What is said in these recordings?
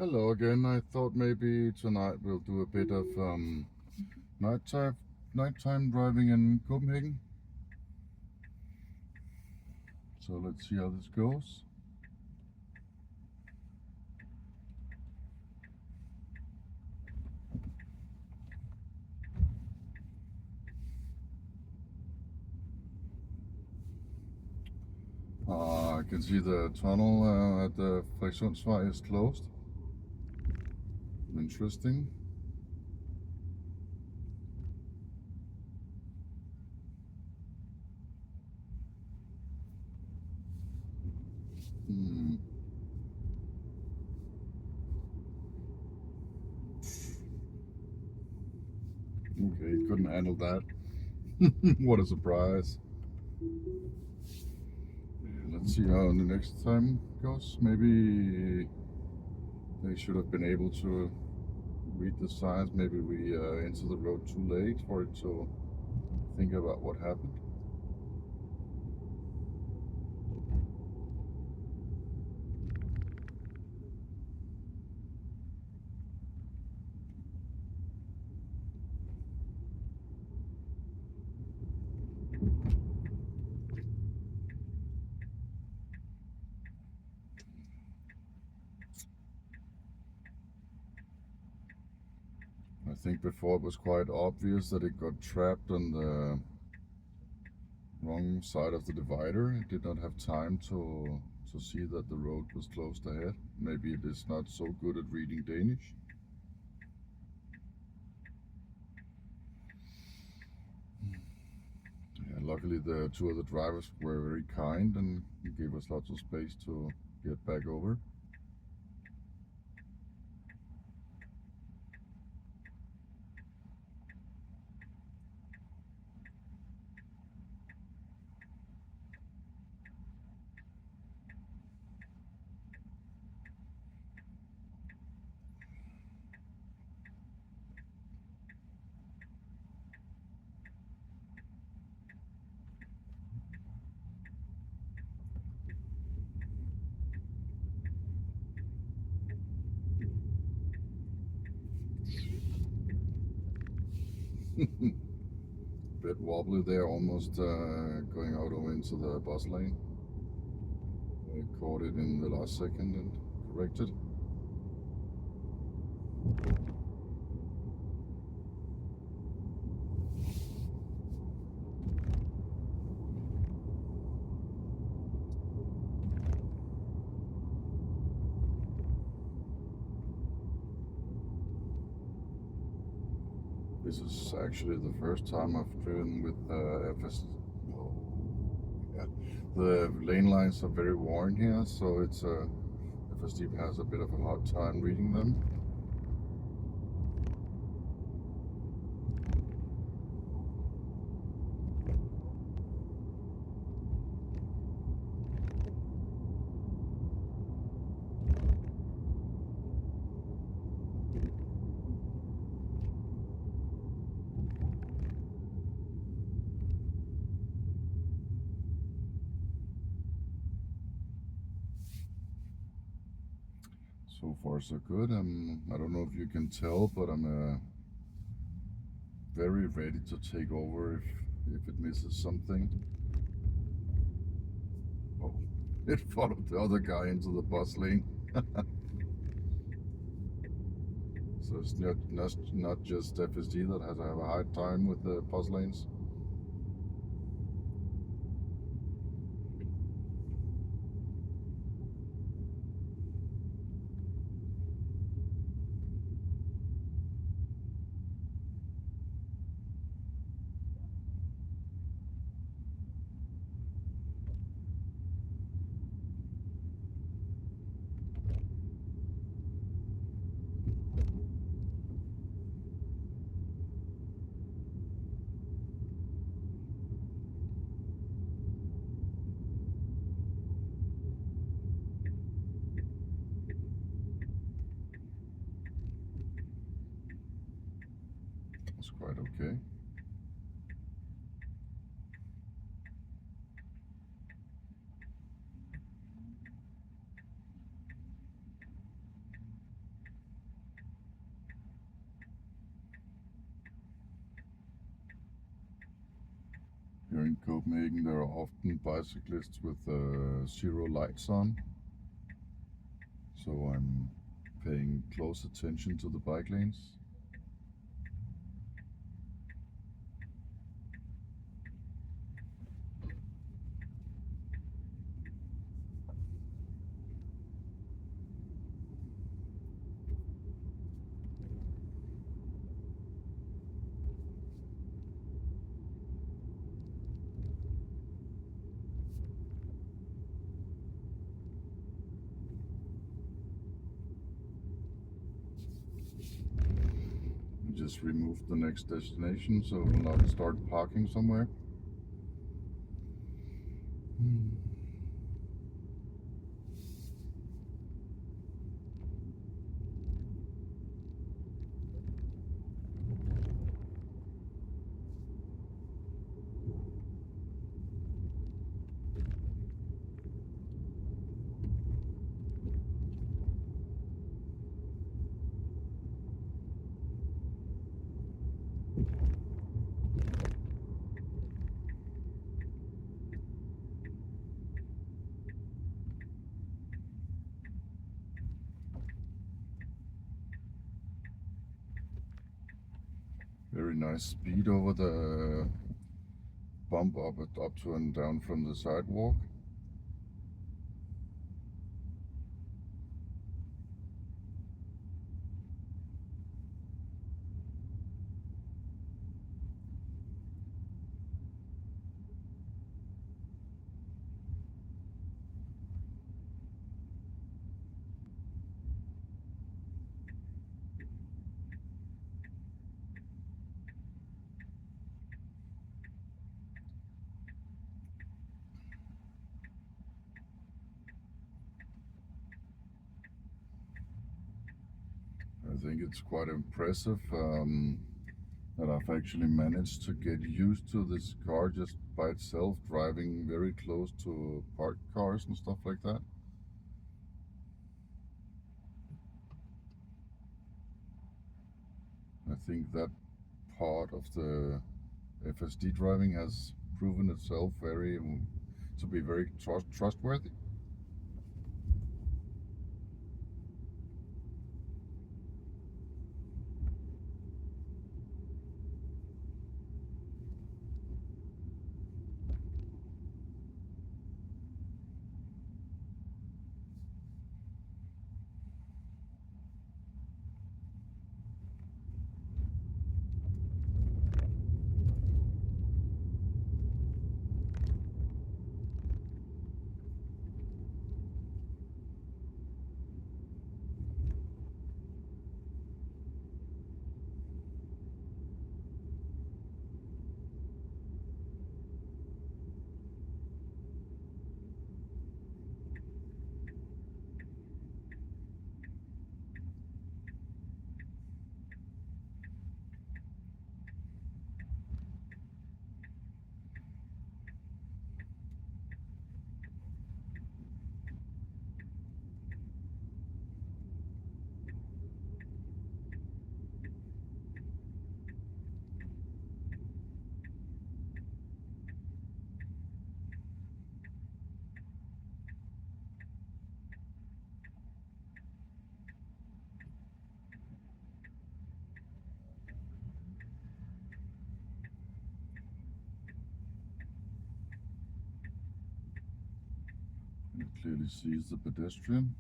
Hello again. I thought maybe tonight we'll do a bit of nighttime nighttime driving in Copenhagen. So let's see how this goes. I can see the tunnel at the Frederikssundsvej is closed. Interesting. Hmm. Okay, couldn't handle that. What a surprise. Let's see how the next time goes. Maybe they should have been able to read the signs. Maybe we entered the road too late for it to think about what happened. I think before it was quite obvious that it got trapped on the wrong side of the divider. It did not have time to see that the road was closed ahead. Maybe it is not so good at reading Danish. Yeah, luckily the two of the drivers were very kind and gave us lots of space to get back over. Bit wobbly there, almost going out over into the bus lane. I caught it in the last second and corrected. This is actually the first time I've driven with FSD. Oh, yeah. The lane lines are very worn here, so it's FSD has a bit of a hard time reading them. So far so good. I don't know if you can tell, but I'm very ready to take over if it misses something. Oh, it followed the other guy into the bus lane. So it's not just FSD that has to have a hard time with the bus lanes. It's quite okay. in Copenhagen there are often bicyclists with zero lights on, so I'm paying close attention to the bike lanes. Just removed the next destination, so we'll now start parking somewhere. Very nice speed over the bump up to and down from the sidewalk. I think it's quite impressive that I've actually managed to get used to this car just by itself, driving very close to parked cars and stuff like that. I think that part of the FSD driving has proven itself to be very trustworthy. It clearly sees the pedestrian.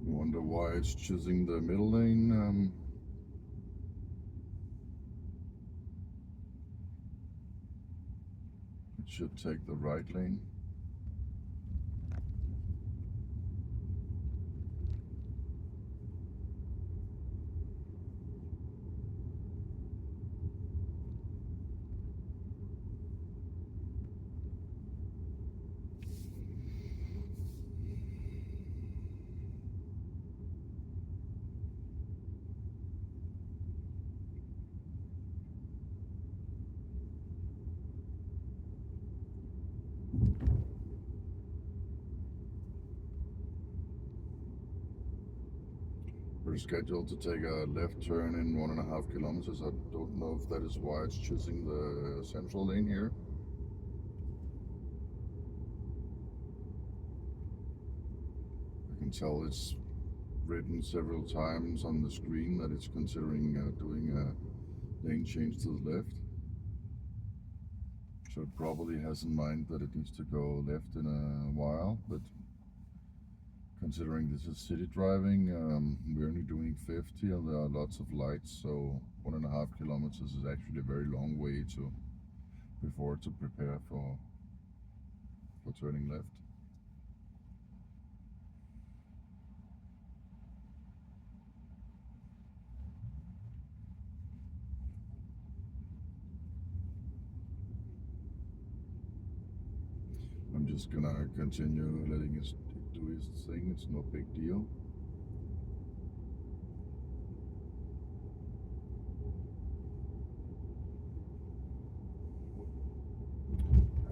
Wonder why it's choosing the middle lane. It should take the right lane. We're scheduled to take a left turn in 1.5 kilometers. I don't know if that is why it's choosing the central lane here. I can tell it's written several times on the screen that it's considering doing a lane change to the left. So it probably has in mind that it needs to go left in a while, but considering this is city driving, we're only doing 50 and there are lots of lights, so 1.5 kilometers is actually a very long way before to prepare for turning left. I'm just gonna continue letting it do his thing, it's no big deal.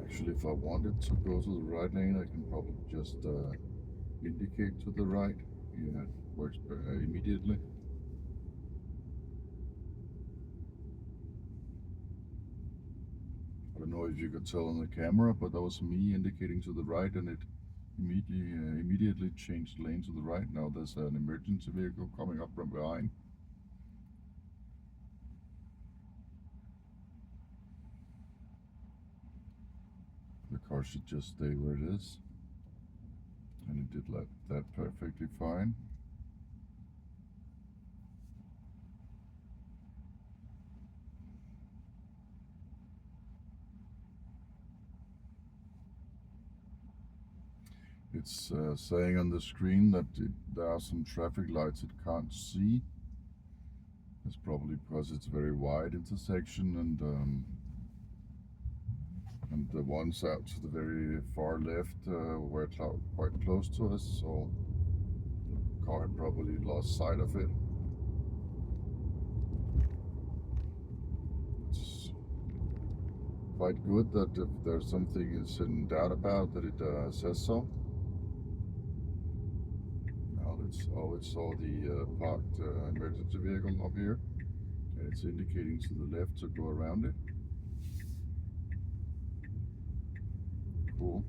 Actually, if I wanted to go to the right lane, I can probably just indicate to the right. Yeah, it works immediately. I don't know if you could tell on the camera, but that was me indicating to the right, and it immediately changed lane to the right. Now there's an emergency vehicle coming up from behind. The car should just stay where it is, and it did that perfectly fine. It's saying on the screen that there are some traffic lights it can't see. It's probably because it's a very wide intersection, and the ones out to the very far left were quite close to us, so the car had probably lost sight of it. It's quite good that if there's something it's in doubt about, that it says so. It saw the parked emergency vehicle up here, and it's indicating to the left to go around it. Cool.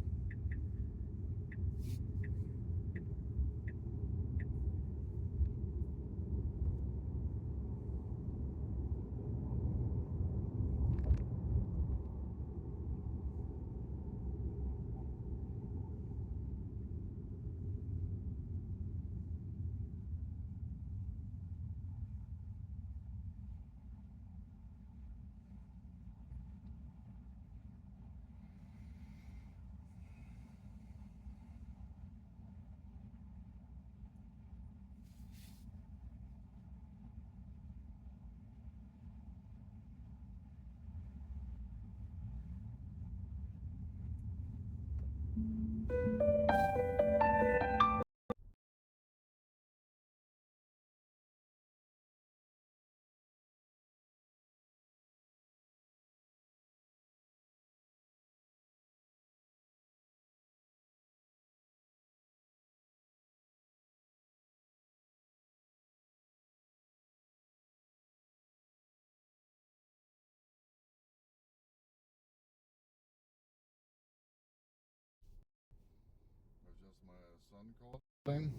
That's just my son calling.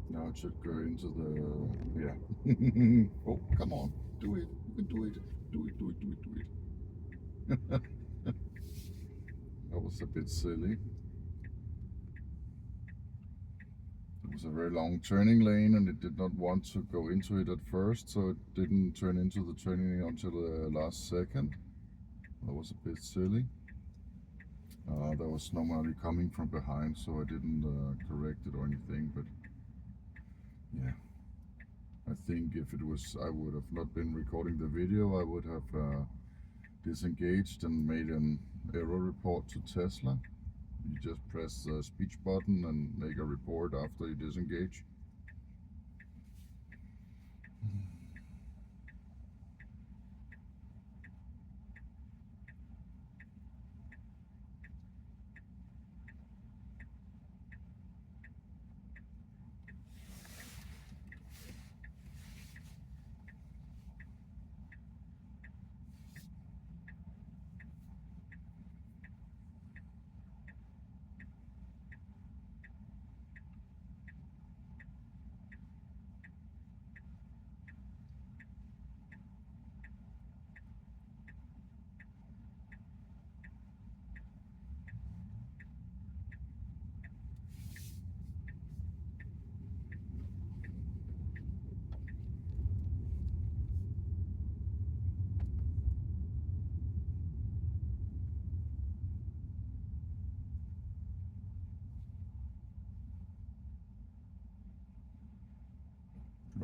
Now it should go into the, yeah. Oh, come on, do it, you can do it, do it, do it, do it, do it. That was a bit silly. It was a very long turning lane, and it did not want to go into it at first, so it didn't turn into the turning lane until the last second. That was a bit silly. There was nobody coming from behind, so I didn't correct it or anything, but yeah. I think if it was, I would have not been recording the video, I would have disengaged and made an error report to Tesla. You just press the speech button and make a report after you disengage.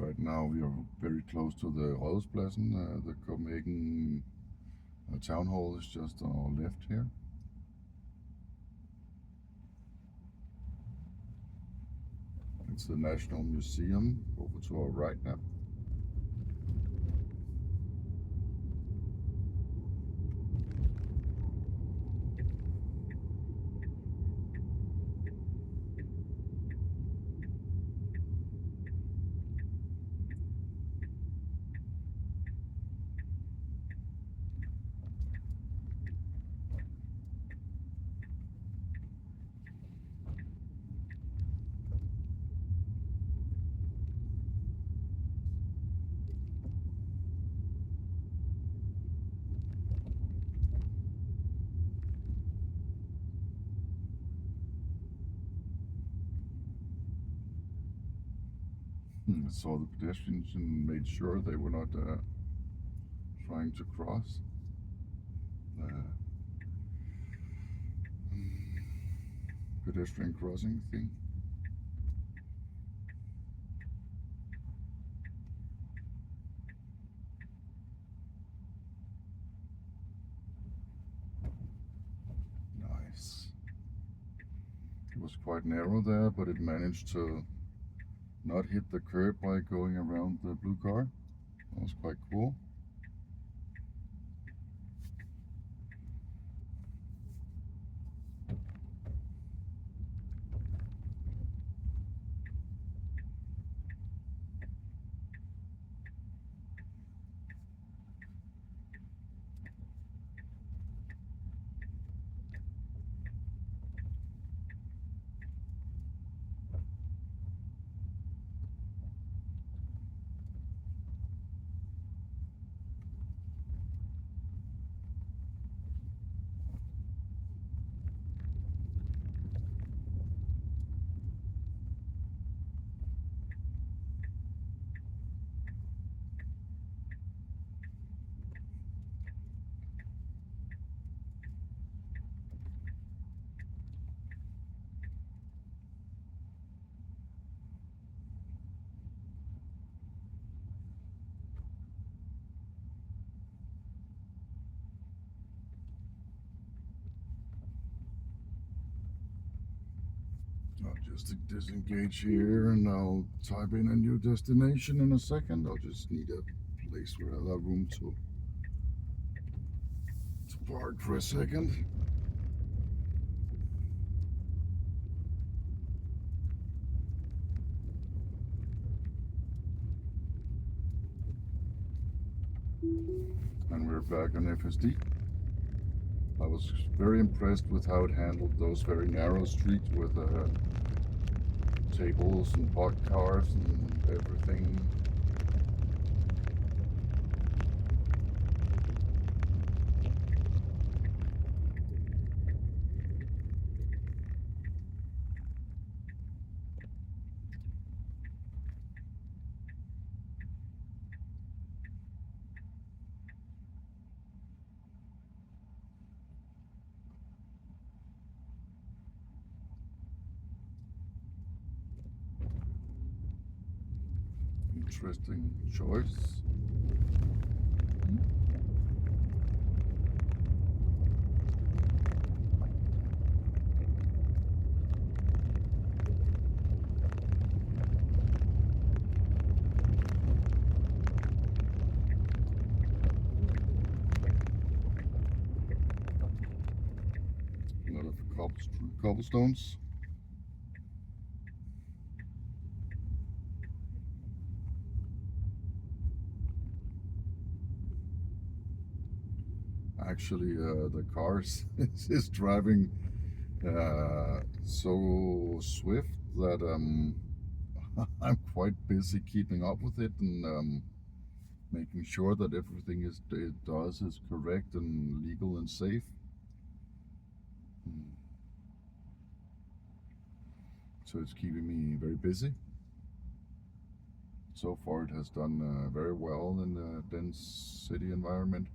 Right now we are very close to the Rådhuspladsen. The Copenhagen town hall is just on our left here. It's the National Museum over to our right now. I saw the pedestrians and made sure they were not trying to cross. Pedestrian crossing thing. Nice. It was quite narrow there, but it managed to not hit the curb by going around the blue car. That was quite cool. I'll just disengage here and I'll type in a new destination in a second. I'll just need a place where I'll have room to park for a second. And we're back on FSD. I was very impressed with how it handled those very narrow streets with tables and parked cars and everything. Interesting choice. A lot of cobblestones. Actually, the car is driving so swift that I'm quite busy keeping up with it and making sure that everything it does is correct and legal and safe. So it's keeping me very busy. So far it has done very well in the dense city environment.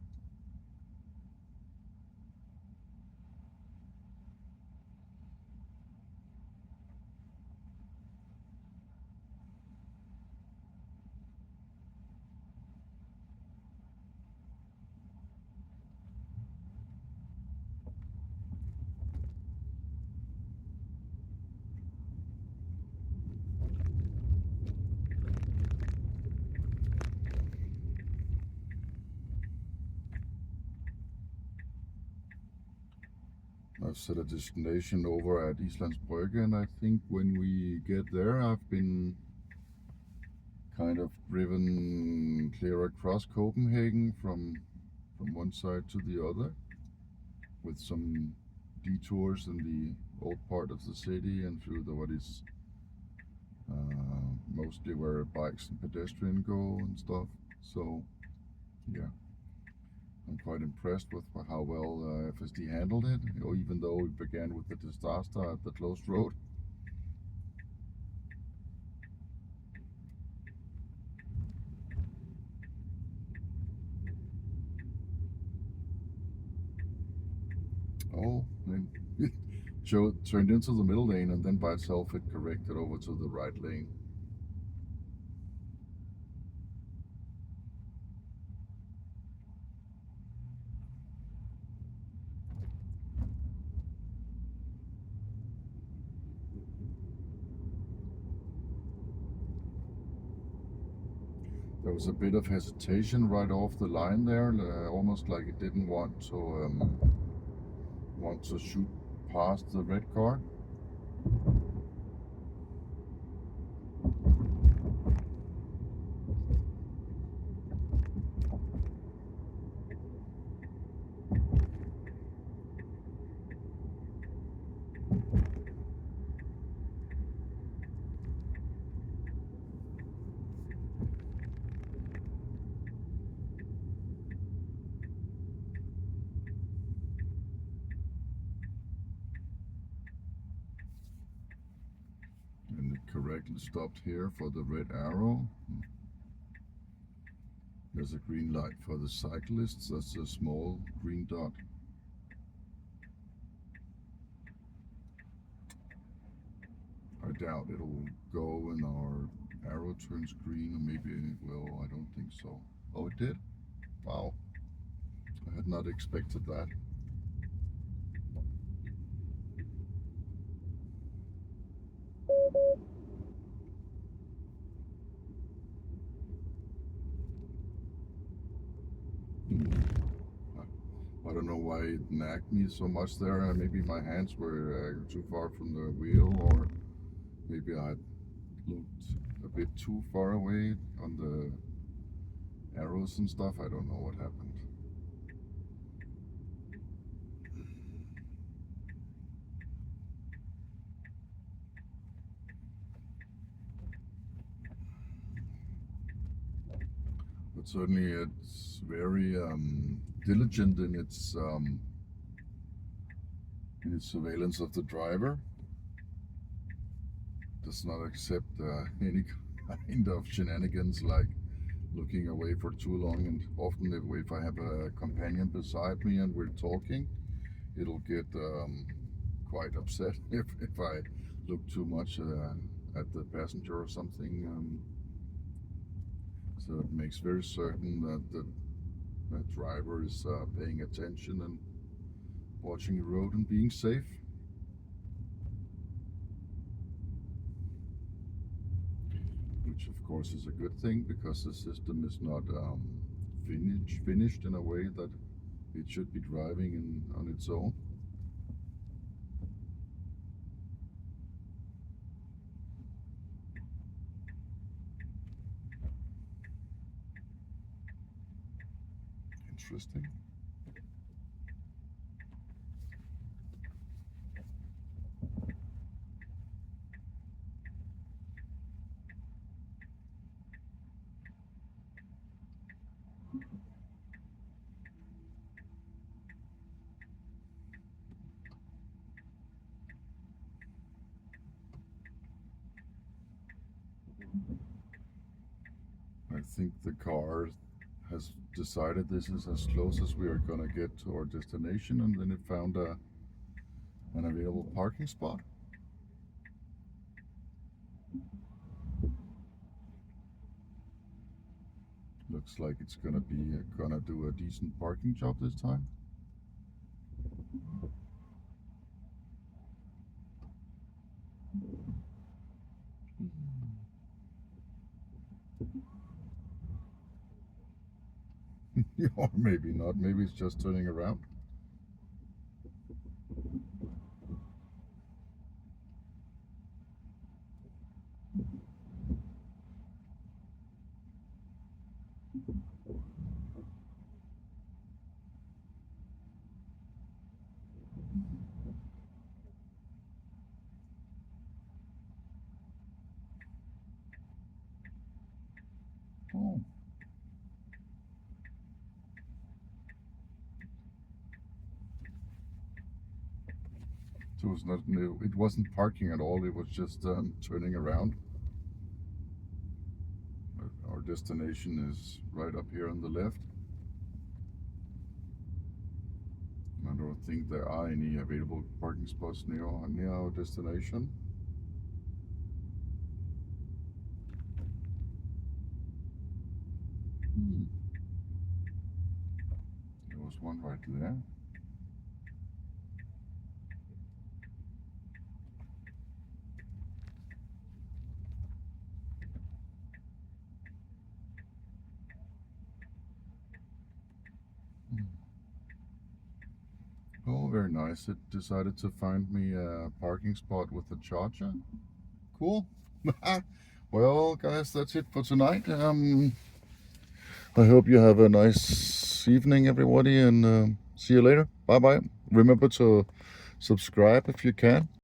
I've set a destination over at Islandsbrygge, and I think when we get there, I've been kind of driven clear across Copenhagen from one side to the other, with some detours in the old part of the city and through the what is mostly where bikes and pedestrians go and stuff. So yeah, I'm quite impressed with how well FSD handled it, even though we began with the disaster at the closed road. Oh, and it turned into the middle lane, and then by itself it corrected over to the right lane. There was a bit of hesitation right off the line there, almost like it didn't want to shoot past the red car. And it correctly stopped here for the red arrow. There's a green light for the cyclists. That's a small green dot. I doubt it'll go when our arrow turns green, or maybe it will. I don't think so. Oh, it did? Wow. I had not expected that. I don't know why it nagged me so much there. Maybe my hands were too far from the wheel, or maybe I looked a bit too far away on the arrows and stuff. I don't know what happened. But certainly it's very diligent in its surveillance of the driver. Does not accept any kind of shenanigans like looking away for too long. And often if I have a companion beside me and we're talking, it'll get quite upset if I look too much at the passenger or something. So it makes very certain that the driver is paying attention and watching the road and being safe. Which of course is a good thing, because the system is not finished in a way that it should be driving on its own. Interesting. I think the car has decided this is as close as we are gonna get to our destination, and then it found an available parking spot. Looks like it's gonna do a decent parking job this time. Or maybe not. Maybe it's just turning around. It was not new. It wasn't parking at all. It was just turning around. Our destination is right up here on the left. I don't think there are any available parking spots near our destination. There was one right there. Oh, very nice. It decided to find me a parking spot with a charger. Cool. Well, guys, that's it for tonight. I hope you have a nice evening, everybody, and see you later. Bye bye. Remember to subscribe if you can.